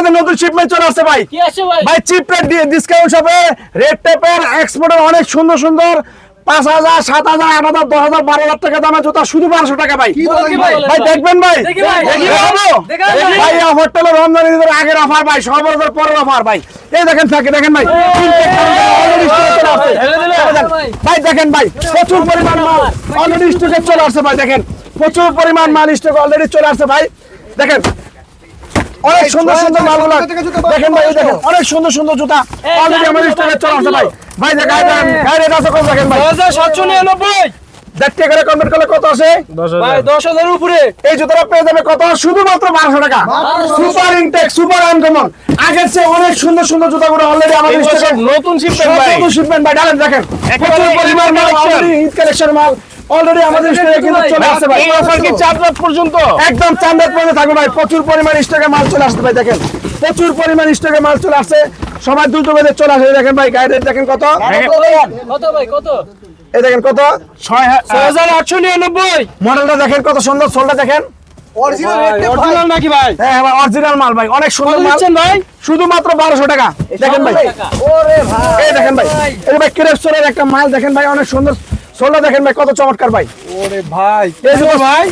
আমাদের নতুন শিপমেন্ট চলে আসছে ভাই। কি আছে ভাই? ভাই চিপ রেট দিয়ে ডিসকাউন্ট শপে রেড টেপের এক্সপোর্টের অনেক সুন্দর সুন্দর 5,000, 7,000, 8,000, 10,000, 12,000 টাকা দামের জুতা শুধু 1200 টাকা ভাই। ভাই দেখবেন ভাই, দেখি ভাই, দেখি দেখি বাবু। ভাই। ভাই এই অফারটা হলো রমজান ঈদের আগের অফার ভাই, সর্বদা পরের অফার ভাই। এই দেখেন থাকে দেখেন ভাই, already stock চলে আসছে। ভাই দেখেন ভাই প্রচুর পরিমাণ মাল অলরেডি স্টকে চলে আসছে ভাই। দেখেন প্রচুর পরিমাণ মাল স্টক অলরেডি চলে আসছে ভাই। দেখেন অনেক সুন্দর সুন্দর মালগুলো দেখেন ভাই, এই দেখেন অনেক সুন্দর সুন্দর জুতা অলরেডি আমাদের স্টকে চলে আসছে ভাই। ভাই দেখেন গাড়ি আছে কত দেখেন ভাই, 2799 দেখতে করে কনভার্ট করলে কত আসে ভাই 10,000 উপরে। এই জুতাটা পেয়ে যাবে কত, শুধুমাত্র 1200 টাকা। সুপার ইনটেক, সুপার আনকমন, আগের চেয়ে অনেক সুন্দর সুন্দর জুতাগুলো অলরেডি আমাদের স্টকে নতুন শিপমেন্ট ভাই, নতুন শিপমেন্ট ভাই। ডালেন দেখেন প্রচুর পরিমাণ মাল অলরেডি ঈদ কালেকশন মাল অলরেডি আমাদের স্টকে কিন্তু চলে আসছে ভাই। এই অফার কি 4 রাত পর্যন্ত? একদম চাঁদের পর্যন্ত থাকবে ভাই। প্রচুর পরিমাণ স্টকে মাল চলে আসছে ভাই। দেখেন প্রচুর পরিমাণ স্টকে মাল চলে আসছে, সবাই দ্রুত বেঁধে চলে আসে। দেখেন ভাই গাড়ি দেখেন কত, কত ভাই কত? এই দেখেন কত, 6899 মডেলটা দেখেন কত সুন্দর, সোলটা দেখেন অরিজিনাল নাকি ভাই? হ্যাঁ ভাই অরিজিনাল মাল ভাই, অনেক সুন্দর কত মাল, দিচ্ছেন ভাই? শুধুমাত্র 1200 টাকা। দেখেন ভাই ওরে ভাই এই দেখেন ভাই, এই ভাই ক্রেপসোলের একটা মাল দেখেন ভাই, অনেক সুন্দর সোলটা দেখেন ভাই কত চমৎকার ভাই। ওরে ভাই এই জুতো ভাই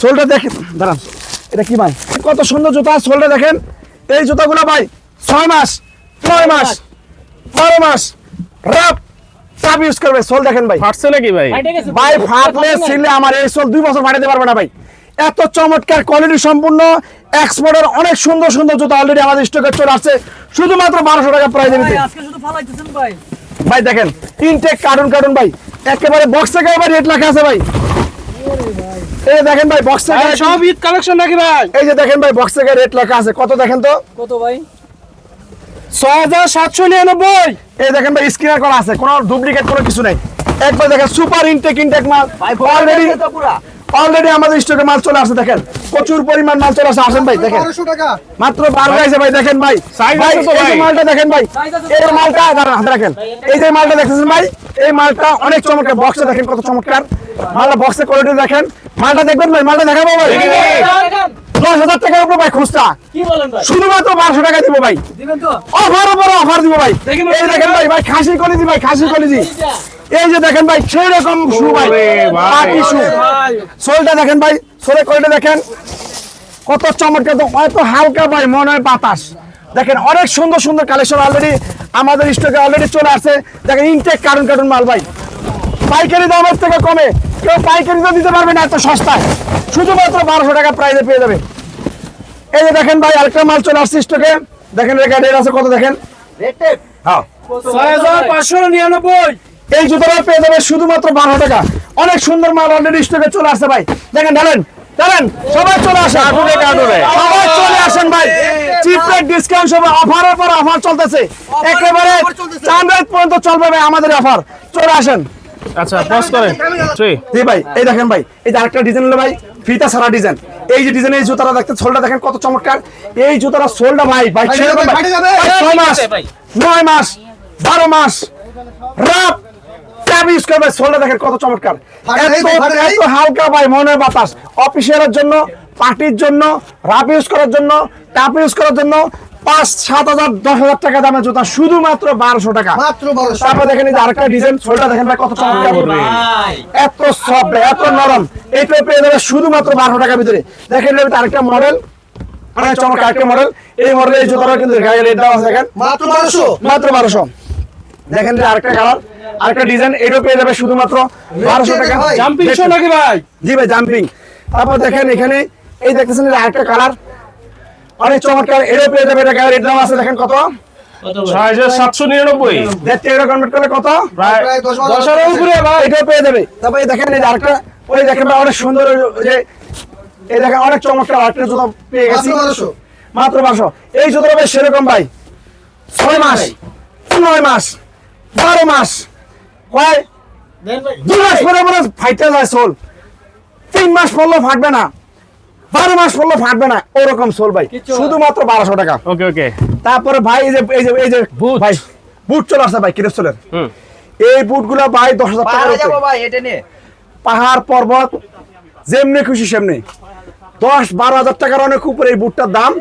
সোলটা দেখেন, দাঁড়ান এটা কি ভাই কত সুন্দর জুতা, সোলটা দেখেন। এই জুতাগুলো ভাই 6 মাস 9 মাস 12 মাস রাপ সব ইউজ করবে। সোল দেখেন ভাই, ফাটছে নাকি ভাই? ভাই ফাটলে ছিলে আমার এই সোল 2 বছর ফাটাতে পারবে না ভাই। এত চমৎকার কোয়ালিটি সম্পূর্ণ এক্সপোর্টের অনেক সুন্দর সুন্দর জুতা অলরেডি আমাদের স্টকে চলে আসছে, শুধুমাত্র 1200 টাকা প্রাইসে দিতে। আজকে শুধু ফালাইতেছেন ভাই। ভাই দেখেন ইনটেক কার্টুন কার্টুন ভাই, একেবারে বক্স থেকে এবার রেট লেখা আছে ভাই। এই দেখেন ভাই বক্স থেকে ভাই সব ঈদ কালেকশন নাকি ভাই? এই যে দেখেন ভাই বক্স থেকে রেট লেখা আছে কত দেখেন তো, কত ভাই? 6799 এই দেখেন ভাই স্ক্রিনার করা আছে, কোনো ডুপ্লিকেট কোনো কিছু নাই। একবার দেখেন সুপার ইনটেক মাল অলরেডি অলরেডি আমাদের স্টকে মাল চলে আসছে। দেখেন প্রচুর পরিমাণ মাল চলে আসছে। আসেন ভাই দেখেন মাত্র 12 আছে ভাই। দেখেন ভাই Size ভাই আছে তো এই যে ভাই? মালটা দেখেন ভাই, এই মালটা দাঁড়ান হাতে রাখেন, এই যে মালটা দেখতেছেন ভাই, এই মালটা অনেক চমৎকার। বক্সে দেখেন কত চমৎকার মালটা, বক্সে কোয়ালিটি দেখেন। মালটা দেখবেন ভাই, মালটা দেখাবো ভাই 10,000 টাকার উপর ভাই খুচরা, কি বলেন ভাই? শুধুমাত্র 1200 টাকা দিব ভাই। দিবেন তো? অফার উপর অফার দিব ভাই। দেখেন এই দেখেন ভাই, ভাই খাসি কলিজি ভাই, খাসি কলিজি। এই যে দেখেন ভাই সেই রকম শু ভাই, পাটি শু। সোলটা দেখেন ভাই, সোলের কোয়ালিটি দেখেন কত চমৎকার, এত হালকা ভাই মনে হয় বাতাস। দেখেন অনেক সুন্দর সুন্দর কালেকশন অলরেডি আমাদের স্টকে অলরেডি চলে আসছে। দেখেন ইনটেক কার্টুন কার্টুন মাল ভাই, পাইকারি দামের থেকে কমে কেউ পাইকারি তো দিতে পারবে না এত সস্তায়, শুধুমাত্র 1200 টাকা প্রাইসে পেয়ে যাবে। এই যে দেখেন ভাই আরেকটা মাল চলে আসছে স্টকে, দেখেন রেট আছে কত দেখেন, হ্যাঁ 6599 এই জুতোটা পেয়ে যাবে শুধুমাত্র 1200 টাকা। অনেক সুন্দর মাল অলরেডি স্টকে চলে আসছে ভাই। দেখেন জানেন সবাই চলে আসেন, সবাই চলে আসেন ভাই। চিপ রেট ডিসকাউন্ট সব অফারের পর অফার চলতেছে, একেবারে 4 রাত পর্যন্ত চলবে ভাই আমাদের অফার। চলে আসেন। আচ্ছা পজ করে জি ভাই এই দেখেন ভাই, এই যে আরেকটা ডিজাইন হলো ভাই ফিতা সারা ডিজাইন। এই যে ডিজাইন এই জুতাটা দেখতে, সোলটা দেখেন কত চমৎকার। এই জুতাটা সোলটা ভাই ভাই 6 মাস 9 মাস 12 মাস রাপ ট্যাব ইউজ করবে। সোলটা দেখেন কত চমৎকার, এত হালকা ভাই মনের বাতাস। অফিসিয়ালের জন্য, পার্টির জন্য, রাপ ইউজ করার জন্য, ট্যাপ ইউজ করার জন্য 5-7,000 10,000 টাকা দামের জুতা শুধুমাত্র 1200 টাকা। তারপর দেখেন এই যে আরেকটা ডিজাইন, সোলটা দেখেন ভাই কত চমৎকার, এত সফট এত নরম। এইটা পেয়ে যাবে শুধুমাত্র 1200 টাকার ভিতরে। দেখেন এর আরেকটা মডেল, অনেক চমৎকার একটা মডেল। এই মডেলের এই জুতাটা কিন্তু রেট দেওয়া আছে দেখেন মাত্র 1200। দেখেন যে আরেকটা কালার, আরেকটা ডিজাইন, এটাও পেয়ে যাবে শুধুমাত্র 1200 টাকা। জাম্পিং শো নাকি ভাই? জি ভাই জাম্পিং। তারপর দেখেন এখানে এই দেখতেছেন আরেকটা কালার, অনেক চমৎকার, এটাও পেয়ে যাবে। এটা রেট দেওয়া আছে দেখেন কত, 6799 দেখতে এটা কনভার্ট করলে কত, প্রায় 10,000 উপরে ভাই। এটাও পেয়ে যাবে। তারপর এই দেখেন এই যে আরেকটা, ওই দেখেন ভাই অনেক সুন্দর, যে এই দেখেন অনেক চমৎকার আরেকটা জুতা পেয়ে গেছি মাত্র 1200। এই জুতোটা বেশ সেরকম ভাই 6 মাস 9 মাস 12 মাস হয়, 2 মাস পরে পরে ফাইটে যায় সোল, 3 মাস পরলেও ফাটবে না, 12 মাস পরলেও ফাটবে না, ওরকম সোল ভাই শুধুমাত্র 1200 টাকা। ওকে ওকে। তারপরে ভাই এই যে বুট ভাই, বুট চলে আসছে ভাই ক্রেপসোলের। এই বুটগুলো ভাই 10,000 টাকা ভাই এটা নিয়ে পাহাড় পর্বত যেমনি খুশি সেমনি 10-12 হাজার টাকার অনেক উপরে এই বুটটার দাম।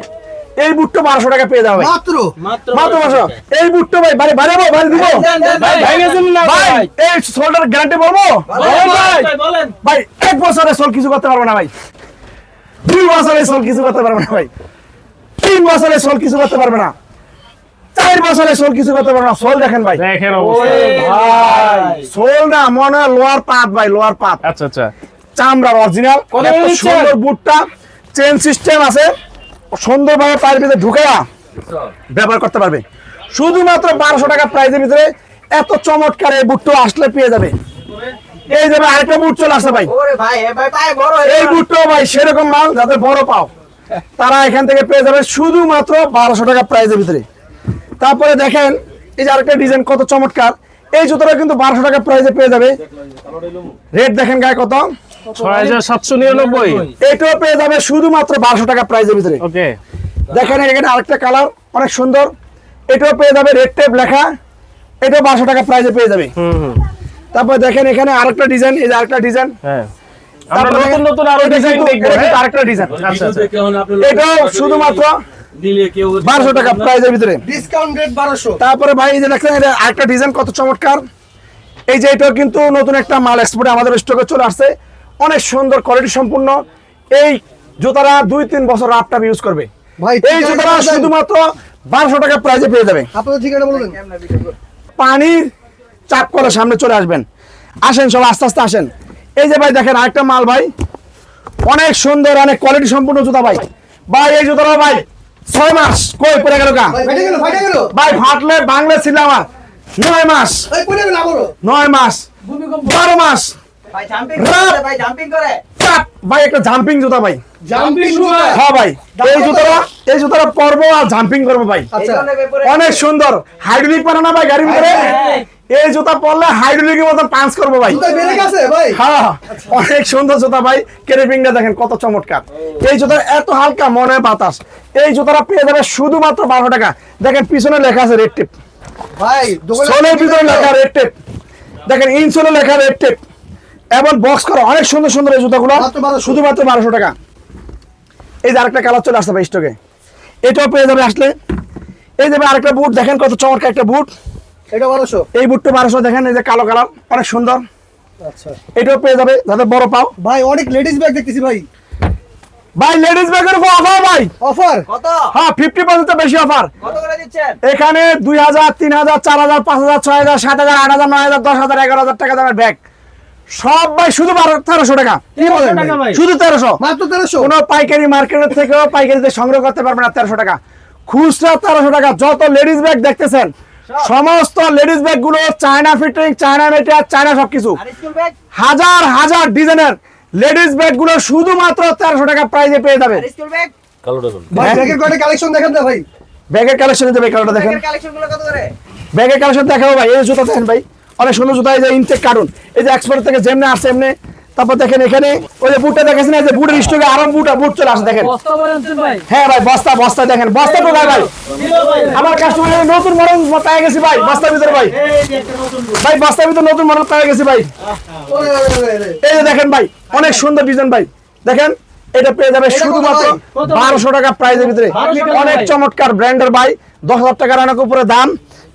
এই বুটটা 1200 টাকা পেয়ে যাবে মাত্র মাত্র 1200 এই বুটটা ভাই বাড়ি বাড়াবো ভাই দিব ভাই ভেঙেছেন না ভাই ভাই এই সোলটার গ্যারান্টি বলবো বলেন ভাই 1 বছরের সোল কিছু করতে পারবে না ভাই 2 বছরের সোল কিছু করতে পারবে না ভাই 3 বছরের সোল কিছু করতে পারবে না 4 বছরের সোল কিছু করতে পারবে না সোল দেখেন ভাই দেখেন অবস্থা ভাই সোল না মনে হয় লোয়ার পাত ভাই লোয়ার পাত আচ্ছা আচ্ছা চামড়া অরিজিনাল কত এত নিচ্ছেন? সুন্দর বুটটা চেন সিস্টেম আছে সুন্দরভাবে পায়ের ভিতরে ঢুকায়া ব্যবহার করতে পারবে শুধুমাত্র 1200 টাকা প্রাইজের ভিতরে এত চমৎকার এই বুটটা আসলে পেয়ে যাবে এই যাবে আরেকটা বুট চলে আসছে ভাই ওরে ভাই এ ভাই পায়ে বড় হয়ে এই বুটটাও ভাই সেরকম মাল যাদের বড় পাও তারা এখান থেকে পেয়ে যাবে শুধুমাত্র 1200 টাকা প্রাইজের ভিতরে তারপরে দেখেন এই যে আরেকটা ডিজাইন কত চমৎকার এই জুতোটা কিন্তু 1200 টাকা প্রাইজে পেয়ে যাবে রেট দেখেন গায়ে কত 6799 এটাও পেয়ে যাবে শুধুমাত্র 1200 টাকা প্রাইজের ভিতরে ওকে দেখেন এখানে আরেকটা কালার অনেক সুন্দর এটাও পেয়ে যাবে রেড টেপ লেখা এটাও 1200 টাকা প্রাইজে পেয়ে যাবে হুম তারপর দেখেন এখানে আরেকটা ডিজাইন এই যে আরেকটা ডিজাইন হ্যাঁ আমরা নতুন নতুন আরো ডিজাইন দেখবো হ্যাঁ? আরেকটা ডিজাইন আচ্ছা আচ্ছা এটাও শুধুমাত্র 1200 টাকা প্রাইজের ভিতরে ডিসকাউন্ট রেট 1200 তারপরে ভাই এই যে দেখেন এটা আরেকটা ডিজাইন কত চমৎকার এই যে এটাও কিন্তু নতুন একটা মাল এক্সপোর্টে আমাদের স্টকে চলে আসছে অনেক সুন্দর কোয়ালিটি সম্পূর্ণ এই জুতারা 2-3 বছর রাফটাপ ইউজ করবে ভাই এই জুতারা শুধুমাত্র 1200 টাকা প্রাইজে পেয়ে যাবে আপনাদের ঠিকানা বলুন পানির চাপ করে সামনে চলে আসবেন আসেন সব আস্তে আস্তে আসেন এই যে ভাই দেখেন আরেকটা মাল ভাই অনেক সুন্দর অনেক কোয়ালিটি সম্পূর্ণ জুতা ভাই ভাই এই জুতাটা ভাই 6 মাস কই পড়ে গেল কা ভাই ফাইটা গেল ভাই ফাটলে বাংলা ছিল আমার 9 মাস এই পড়ে গেল আবারো 9 মাস 12 মাস ভাই জাম্পিং করে, ভাই জাম্পিং করে চাপ ভাই একটা জাম্পিং জুতা ভাই জাম্পিং ভাই হ্যাঁ ভাই এই জুতাটা পরবো আর জাম্পিং করবো ভাই আচ্ছা অনেক সুন্দর হাইড্রোলিক পানা না ভাই গাড়ির ভিতরে এই জুতা পরলে হাইড্রোলিকের মতন পাঞ্চ করবো ভাই জুতা বেরে গেছে ভাই হ্যাঁ অনেক সুন্দর জুতা ভাই কেরিপিংটা দেখেন কত চমৎকার এই জুতা এত হালকা মনে বাতাস এই জুতাটা পেয়ে যাবে শুধুমাত্র 1200 টাকা দেখেন পিছনে লেখা আছে রেড টেপ ভাই দোকানে সোলের ভিতরে লেখা রেড টেপ দেখেন ইনসোলে লেখা রেড টেপ এবং বক্স করা অনেক সুন্দর সুন্দর এই জুতাগুলো মাত্র 1200 শুধুমাত্র 1200 টাকা এই যে আরেকটা কালার চলে আসছে ভাই স্টকে এটাও পেয়ে যাবে আসলে এই যে ভাই আরেকটা বুট দেখেন কত চমৎকার একটা বুট এটা 1200 এই বুটটা 1200 দেখেন এই যে কালো কালার অনেক সুন্দর আচ্ছা এটাও পেয়ে যাবে যাদের বড় পাও ভাই অনেক লেডিস ব্যাগ দেখতেছি ভাই ভাই লেডিস ব্যাগের উপর অফার ভাই অফার কত হ্যাঁ 50% তো বেশি অফার কত করে দিচ্ছেন এখানে 2000 3000 4000 5000 6000 7000 8000 9000 10000 11000 টাকা দামের ব্যাগ সব ভাই শুধু 1300 টাকা কি বলেন টাকা ভাই। শুধু 1300 মাত্র 1300 কোনো পাইকারি মার্কেটের থেকেও পাইকারিতে সংগ্রহ করতে পারবে না 1300 টাকা খুচরা 1300 টাকা যত লেডিস ব্যাগ দেখতেছেন সমস্ত লেডিস ব্যাগ গুলো China fitting China material China সবকিছু আর স্কুল ব্যাগ হাজার হাজার ডিজাইনের লেডিস ব্যাগ গুলো শুধুমাত্র 1300 টাকা প্রাইজে পেয়ে যাবে আর স্কুল ব্যাগ ভাই ব্যাগের কয়টা কালেকশন দেখান না ভাই ব্যাগের কালেকশন দেবে কালোটা দেখেন ব্যাগের কালেকশন গুলো কত করে ব্যাগের কালেকশন দেখাবো ভাই এই জুতা দেখেন ভাই অনেক সুন্দর জুতা এই যে ইনটেক কার্টুন এই যে এক্সপোর্ট থেকে যেমনে আসছে এমনি তারপর দেখেন এখানে ওই যে বুটটা দেখেছেন এই যে বুটের স্টকে আরো বুট চলে আসে দেখেন বস্তা বলেন ভাই হ্যাঁ ভাই বস্তা দেখেন বস্তা তো ভাই আমার কাস্টমারের নতুন মডেল পেয়ে গেছি ভাই বস্তার ভিতরে ভাই ভাই বস্তার ভিতরে নতুন মডেল পেয়ে গেছি ভাই ওরে ওরে ওরে এই যে দেখেন ভাই অনেক সুন্দর ডিজাইন ভাই দেখেন এটা পেয়ে যাবে শুধুমাত্র কত? 1200 টাকা প্রাইজের ভিতরে 1200 টাকা অনেক ভাই। চমৎকার ব্র্যান্ডের ভাই 10000 টাকার অনেক উপরে দাম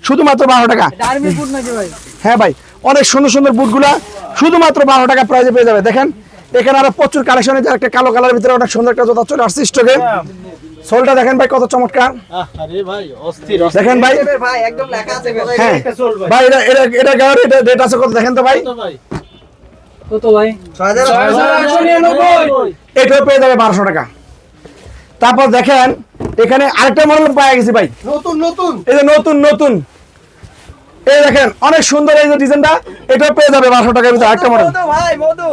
শুধুমাত্র 12 টাকা আর্মি ফুড নাকি ভাই হ্যাঁ ভাই অনেক সুন্দর সুন্দর বুটগুলা শুধুমাত্র 12 টাকা প্রাইজে পেয়ে যাবে দেখেন এখানে আরো প্রচুর কালেকশন আছে একটা কালো কালারের ভিতরে অনেক সুন্দর একটা জুতা চলে আসছে স্টকে সোলটা দেখেন ভাই কত চমৎকার আরে ভাই অস্থির দেখেন ভাই ভাই একদম লেখা আছে হ্যাঁ চল ভাই ভাই এটা গাওয়ার এটা রেট আছে কত দেখেন তো ভাই কত ভাই 6000 এটাও পেয়ে যাবে 1200 টাকা তারপর দেখেন এখানে আরেকটা মডেল পাওয়া গেছে ভাই নতুন নতুন এই যে নতুন এই দেখেন অনেক সুন্দর এই যে ডিজাইনটা এটাও পেয়ে যাবে 1200 টাকার ভিতরে আরেকটা মডেল মধু ভাই মধু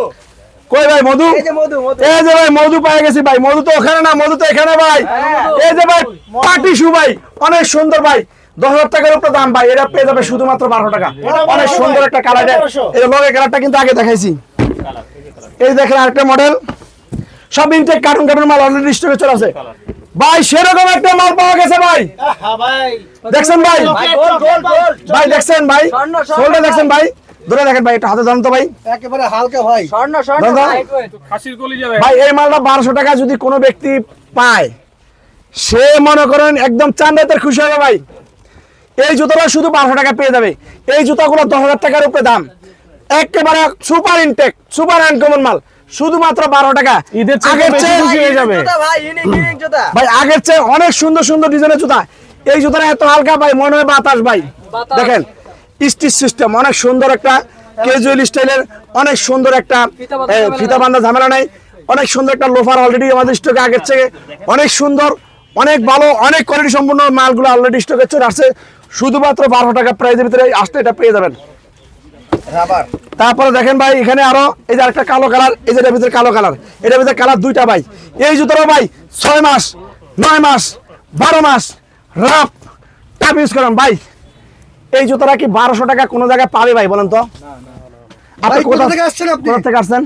কই ভাই মধু এই যে মধু মধু এই যে ভাই মধু পাওয়া গেছে ভাই মধু তো ওখানে না মধু তো এখানে ভাই এই যে ভাই পার্টি শু ভাই অনেক সুন্দর ভাই 10,000 টাকার উপরে দাম ভাই এটা পেয়ে যাবে শুধুমাত্র 1200 টাকা অনেক সুন্দর একটা কালার এই লগে কালারটা কিন্তু আগে দেখাইছি এই দেখেন আরেকটা মডেল সব ইনটেক কার্টুন মাল অলরেডি স্টকে চলে আছে ভাই সেরকম একটা মাল পাওয়া গেছে ভাই দেখছেন ভাই ভাই গোল গোল গোল ভাই দেখছেন ভাই স্বর্ণ, স্বর্ণ সোলটা ভাই। দেখছেন ভাই ধরে দেখেন ভাই এটা হাতে ধরেন তো ভাই একেবারে হালকা ভাই স্বর্ণ দাদা। ভাই খাসির কলি যাবে ভাই এই মালটা 1200 টাকা যদি কোনো ব্যক্তি পায় সে মনে করেন একদম চান্দাতের খুশি হবে ভাই। এই জুতোটা শুধু 1200 টাকা পেয়ে যাবে। এই জুতাগুলো 10,000 টাকার উপরে দাম, একেবারে সুপার ইনটেক, সুপার আনকমন মাল, শুধুমাত্র 12 টাকা। ঈদের চেয়ে আগের বেশি চেয়ে খুশি হয়ে যাবে। জুতা ভাই, ইউনিক জুতা। ভাই আগের চেয়ে অনেক সুন্দর সুন্দর ডিজাইনের জুতা। এই জুতাটা এত হালকা ভাই, মনে হয় বাতাস ভাই। দেখেন স্টিচ সিস্টেম অনেক সুন্দর, একটা ক্যাজুয়াল স্টাইলের অনেক সুন্দর একটা ফিতা বান্ধা ঝামেলা নাই, অনেক সুন্দর একটা লোফার অলরেডি আমাদের স্টকে আগের থেকে অনেক সুন্দর, অনেক ভালো, অনেক কোয়ালিটি সম্পূর্ণ মালগুলো অলরেডি স্টকে চলে আসছে। শুধুমাত্র 1200 টাকা প্রাইসের ভিতরে আসলে এটা পেয়ে যাবেন। রাবার। তারপরে দেখেন ভাই এখানে আরো এই যে একটা কালো কালার, এই যে এটার ভিতরে কালো কালার, এটার ভিতরে কালার দুইটা ভাই। এই জুতোটা ভাই 6 মাস 9 মাস 12 মাস রাফ টাপ ইউজ করেন ভাই। এই জুতোটা কি 1200 টাকা কোন জায়গায় পাবে ভাই বলেন তো? আপনি ভাই, কোথা থেকে আসছেন আপনি? কোথা থেকে আসছেন?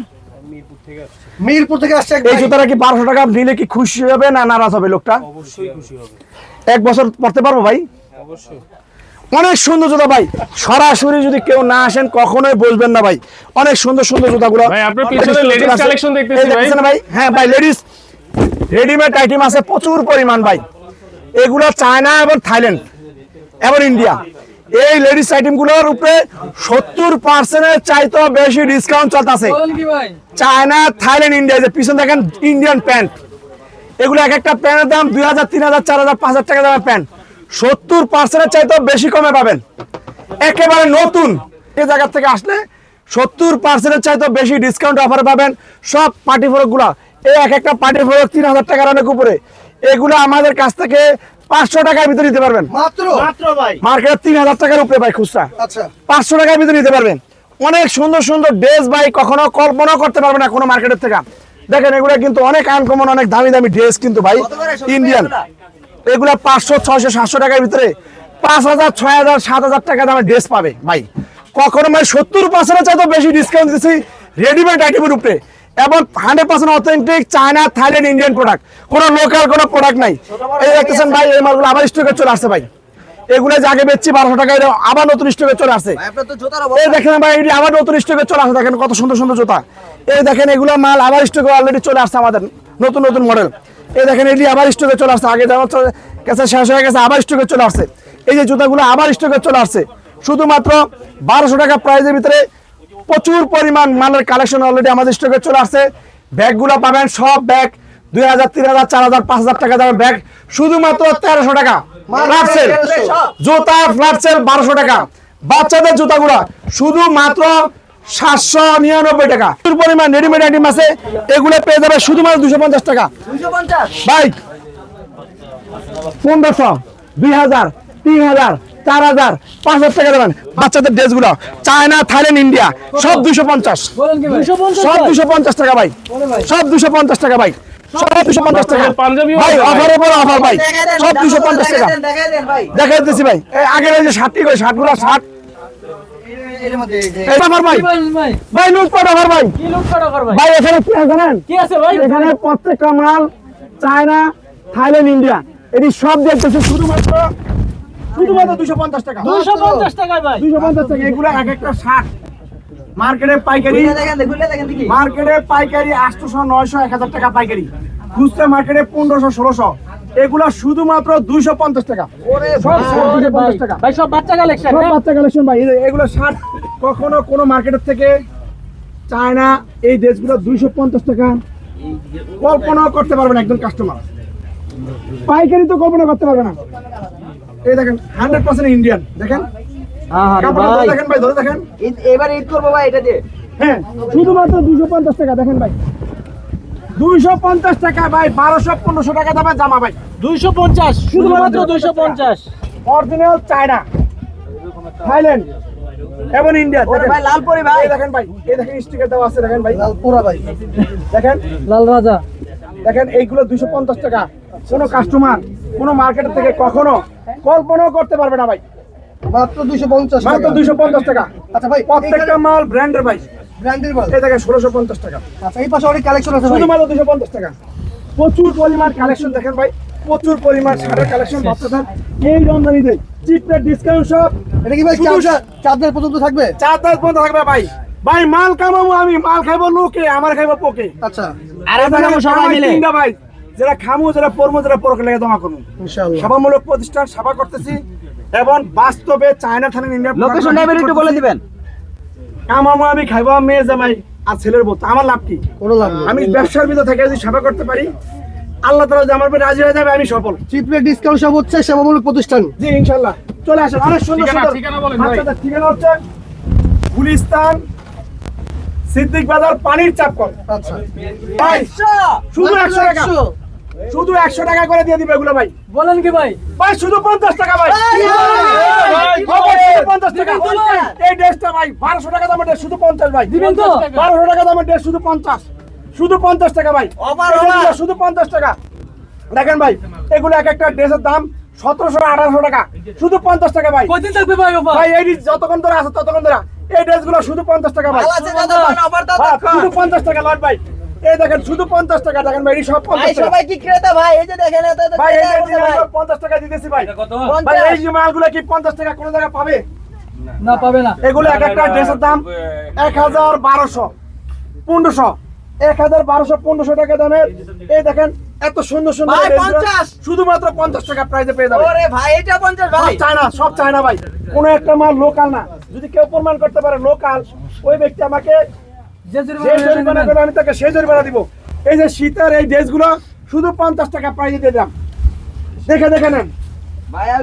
মিরপুর থেকে আসছে এক এই ভাই। জুতোটা কি 1200 টাকা নিলে কি খুশি হবে না নারাজ হবে লোকটা? অবশ্যই খুশি হবে। এক বছর পড়তে পারবো ভাই। অবশ্যই। অনেক সুন্দর জুতা ভাই, সরাসরি যদি কেউ না আসেন কখনোই বলবেন না ভাই। অনেক সুন্দর সুন্দর জুতাগুলো ভাই, আপনার পিছনে ladies collection দেখতেছি এই দেখতেছেন ভাই। হ্যাঁ ভাই, লেডিস রেডিমেড আইটেম আছে প্রচুর পরিমাণ ভাই। এগুলো চায়না এবং থাইল্যান্ড এবং ইন্ডিয়া। এই লেডিস আইটেমগুলোর উপরে 70% চাইতে বেশি ডিসকাউন্ট চলতেছে। বলেন কি ভাই? China, Thailand, India. যে পিছনে দেখেন ইন্ডিয়ান প্যান্ট, এগুলো এক একটা প্যান্টের দাম 2000, 3000, 4000, 5000 টাকা দামের প্যান্ট 70% চাইতে বেশি কমে পাবেন। একেবারে নতুন এই জায়গা থেকে আসলে 70% চাইতে বেশি ডিসকাউন্ট অফার পাবেন। সব পার্টি ফ্রক গুলা, এই এক একটা পার্টি ফ্রক 3000 টাকার অনেক উপরে। এগুলো আমাদের কাছ থেকে 500 টাকার ভিতরে নিতে পারবেন। মাত্র ভাই। মার্কেটে 3000 টাকার উপরে ভাই খুচরা, আচ্ছা 500 টাকার ভিতরে নিতে পারবেন। অনেক সুন্দর সুন্দর ড্রেস ভাই, কখনো কল্পনা করতে পারবে না কোনো মার্কেটের থেকে। দেখেন এগুলো কিন্তু অনেক আনকমন, অনেক দামি দামি ড্রেস কিন্তু ভাই কত করে সব ইন্ডিয়ান। এগুলা 500, 600, 700 টাকার ভিতরে 5000, 6000, 7000 টাকা দামের ড্রেস পাবে ভাই। কখনো ভাই 70% চাইতে বেশি ডিসকাউন্ট দিচ্ছি রেডিমেড আইটেমের উপরে, এবং 100% authentic China, Thailand, Indian product, কোনো লোকাল কোনো প্রোডাক্ট নাই। এই দেখতেছেন ভাই, এই মালগুলো আবার স্টকে চলে আসছে ভাই। এগুলো যে আগে বেচছি 1200 টাকায়, আবার নতুন স্টকে চলে আসছে। ভাই আপনার তো জুতার এই দেখেন ভাই, এটি আবার নতুন স্টকে চলে আসছে। দেখেন কত সুন্দর সুন্দর জুতা। এই দেখেন এগুলো মাল আবার স্টকে অলরেডি চলে আসছে আমাদের, নতুন নতুন মডেল। এই দেখেন এটি আবার স্টকে চলে আসছে, আগে যেমন কাছে শেষ হয়ে গেছে আবার স্টকে চলে আসছে। এই যে জুতাগুলো আবার স্টকে চলে আসছে। শুধুমাত্র 1200 টাকা প্রাইসের ভিতরে প্রচুর পরিমাণ মালের কালেকশন অলরেডি আমাদের স্টকে চলে আসছে। ব্যাগগুলো পাবেন সব ব্যাগ 2000, 3000, 4000, 5000 টাকা দামের ব্যাগ শুধুমাত্র 1300 টাকা ফ্ল্যাট সেল। জুতা ফ্ল্যাট সেল 1200 টাকা। বাচ্চাদের জুতাগুলো শুধুমাত্র 799 টাকা। প্রচুর পরিমাণ রেডিমেড আইটেম আছে, এগুলো পেয়ে যাবে শুধুমাত্র 250 টাকা 250। ভাই। 1500, 2000, 3000, 4000, 5000 টাকা দেবেন। বাচ্চাদের ড্রেসগুলো চায়না, থাইল্যান্ড, ইন্ডিয়া সব 250, বলেন কি ভাই? 250 সব 250 টাকা ভাই, সব 250 টাকা ভাই, সব 250 টাকা পাঞ্জাবিও ভাই। আছে ভাই। অফারের পর অফার ভাই, দেখাই দেন, সব 250 টাকা। দেখাই দেন ভাই। দেখাই দিচ্ছি ভাই। এই আগের এই যে শার্টটি করে শার্টগুলো শার্ট এর মধ্যে এই যে এই অফার ভাই, কি বলেন ভাই? ভাই লুটপাট অফার ভাই। কি লোক কাটা কর ভাই? ভাই এখানে কি আছে জানেন? কি আছে ভাই? এখানে প্রত্যেকটা মাল চায়না, থাইল্যান্ড, ইন্ডিয়া, এটি সব দেখতেছে শুধুমাত্র 250 টাকা। 250 টাকায় ভাই। 250 টাকা। এগুলো এক একটা শার্ট মার্কেটে পাইকারি, খুলে দেখেন, খুলে দেখেন দেখি। মার্কেটে পাইকারি 800, 900, 1000 টাকা পাইকারি। খুচরা মার্কেটে 1500, 1600। এগুলো শুধুমাত্র 250 টাকা। সব 250 টাকা। ভাই সব বাচ্চা কালেকশন। সব বাচ্চা কালেকশন ভাই। এগুলো শার্ট কখনো কোনো মার্কেটের থেকে চায়না, এই ড্রেসগুলো 250 টাকা। কল্পনা করতে পারবেন একজন কাস্টমার, পাইকারি তো কল্পনা করতে পারবে না। এই দেখেন 100% ইন্ডিয়ান। দেখেন কাপড়টা ধরে দেখেন ভাই, ধরে দেখেন। এবার ঈদ করবো ভাই এটা দিয়ে। হ্যাঁ শুধুমাত্র 250 টাকা। দেখেন ভাই 250 টাকা ভাই। 1200, 1500 টাকা দামের জামা ভাই, 250 শুধুমাত্র 250। অরিজিনাল চায়না, থাইল্যান্ড এবং ইন্ডিয়া। ওরে দেখেন ভাই লালপুরি ভাই। এই দেখেন ভাই, এই দেখেন স্টিকার দেওয়া আছে। দেখেন ভাই, লালপুরা ভাই। দেখেন লাল রাজা। দেখেন এইগুলো 250 টাকা। কোনো কাস্টমার কোনো মার্কেটের থেকে কখনো কল্পনাও করতে পারবে না ভাই। মাত্র 250 মাত্র টাকা। 250 টাকা। আচ্ছা ভাই, প্রত্যেকটা মাল ব্র্যান্ডের ভাই। ব্র্যান্ডের মাল। এই দেখেন 1650 টাকা। আচ্ছা এই পাশে অনেক কালেকশন আছে ভাই। শুধুমাত্র 250 টাকা। প্রচুর পরিমাণ কালেকশন দেখেন ভাই, প্রচুর পরিমাণ শার্টের কালেকশন বাচ্চাদের এই রমজানিতে চিপ রেট ডিসকাউন্ট সব। এটা কি ভাই শুধু চাঁদের পর্যন্ত থাকবে? 4-10 পর্যন্ত থাকবে ভাই। ভাই মাল কামাবো আমি, মাল খাইবো লোকে, আমার খাইবো পোকে। আচ্ছা আর আমরা সবাই মিলে। তিনটা ভাই যারা খামু, যারা পড়বো, যারা পরকে লেগে জমা করবো। ইনশাআল্লাহ। সেবামূলক প্রতিষ্ঠান, সেবা করতেছি এবং বাস্তবে চায়না থানা ইন্ডিয়া লোকেশনটা এবার একটু বলে দিবেন। কামামো আমি খাইবো মেয়ে জামাই আর ছেলের বউ, তো আমার লাভ কি? কোনো লাভ নেই। আমি ব্যবসার ভিতর থেকে যদি সেবা করতে পারি, আল্লাহ তাআলা যে আমার উপর রাজি হয়ে যাবে, আমি সফল। চিপ রেট ডিসকাউন্ট সব হচ্ছে সেবামূলক প্রতিষ্ঠান। জি ইনশাআল্লাহ চলে আসেন। অনেক সুন্দর সুন্দর ঠিকানা বলেন ভাই। বাচ্চাদের ঠিকানা হচ্ছে গুলিস্তান সিদ্দিক বাজার পানির চাপকল। আচ্ছা। ভাই শুধু 100 টাকা, 100 শুধু 100 টাকা করে দিয়ে দিবে এগুলো ভাই। বলেন কি ভাই? ভাই শুধু 50 টাকা ভাই। শুধু 50 টাকা। এই ড্রেসটা ভাই 1200 টাকা দামের ড্রেস, শুধু 50 ভাই। দিবেন তো? 1200 টাকা দামের ড্রেস, শুধু 50, শুধু 50 টাকা ভাই। এগুলো শুধু 50 টাকা। দেখেন ভাই, এগুলো এক একটা ড্রেসের দাম 1700 1800 টাকা, শুধু 50 টাকা ভাই। কয়দিন থাকবে ভাই অফার? ভাই এই যতক্ষণ ধরে আছে ততক্ষণ ধরে এই ড্রেসগুলো শুধু 50 টাকা ভাই। হ্যাঁ, শুধু 50 টাকা লট ভাই। এই দেখেন শুধু 50 টাকা। দেখেন ভাই এই সব 50 টাকা সবাই কি ক্রেতা ভাই? এই যে দেখেন এত এত ভাই। এই ক্রেতা যে আছে ভাই। 50 টাকা দিতেছি ভাই। কত? ভাই এই যে মালগুলো কি 50 টাকা কোন জায়গায় পাবে? না পাবে না। এগুলো এক একটা ড্রেসের দাম 101200 1500, 101200 1500 টাকা দামের। এই দেখেন এত সুন্দর সুন্দর ভাই, ড্রেসগুলো 50 শুধুমাত্র 50 টাকা প্রাইসে পেয়ে যাবেন। ওরে ভাই এটা 50 ভাই। সব চায়না ভাই, কোন একটা মাল লোকাল না। যদি কেউ প্রমাণ করতে পারে লোকাল, ওই ব্যক্তি আমাকে যে যে জরিমানা করবে আমি তাকে সেই জরিমানা দিব। এই যে শীতের এই ড্রেসগুলো শুধু 50 টাকা প্রাইসে দিয়ে দিলাম, দেখে দেখে নেন। ভাই আমি